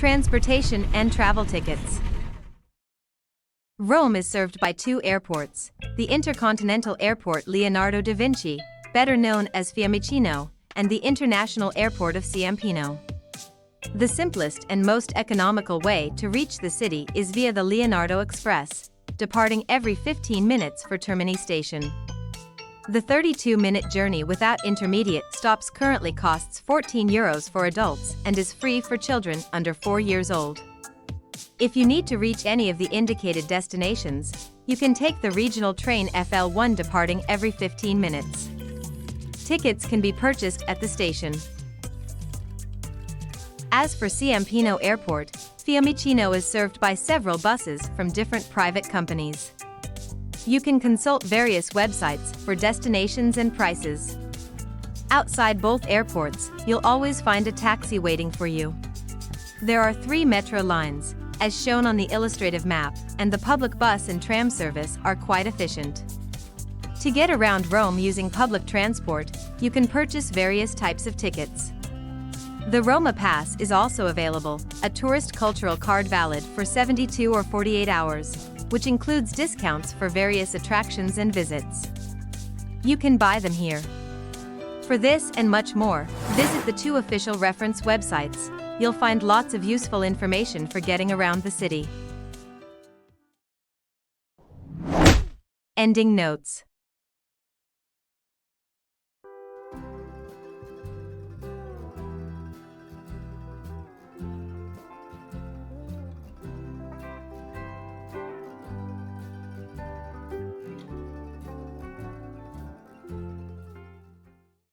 Transportation and travel tickets. Rome is served by two airports: the Intercontinental Airport Leonardo da Vinci, better known as Fiumicino, and the International Airport of Ciampino. The simplest and most economical way to reach the city is via the Leonardo Express, departing every 15 minutes for Termini Station. The 32-minute journey without intermediate stops currently costs €14 for adults and is free for children under 4 years old. If you need to reach any of the indicated destinations, you can take the regional train FL1 departing every 15 minutes. Tickets can be purchased at the station. As for Ciampino Airport, Fiumicino is served by several buses from different private companies. You can consult various websites for destinations and prices. Outside both airports, you'll always find a taxi waiting for you. There are 3 metro lines, as shown on the illustrative map, and the public bus and tram service are quite efficient. To get around Rome using public transport, you can purchase various types of tickets. The Roma Pass is also available, a tourist cultural card valid for 72 or 48 hours, which includes discounts for various attractions and visits. You can buy them here. For this and much more, visit the 2 official reference websites. You'll find lots of useful information for getting around the city. Ending notes.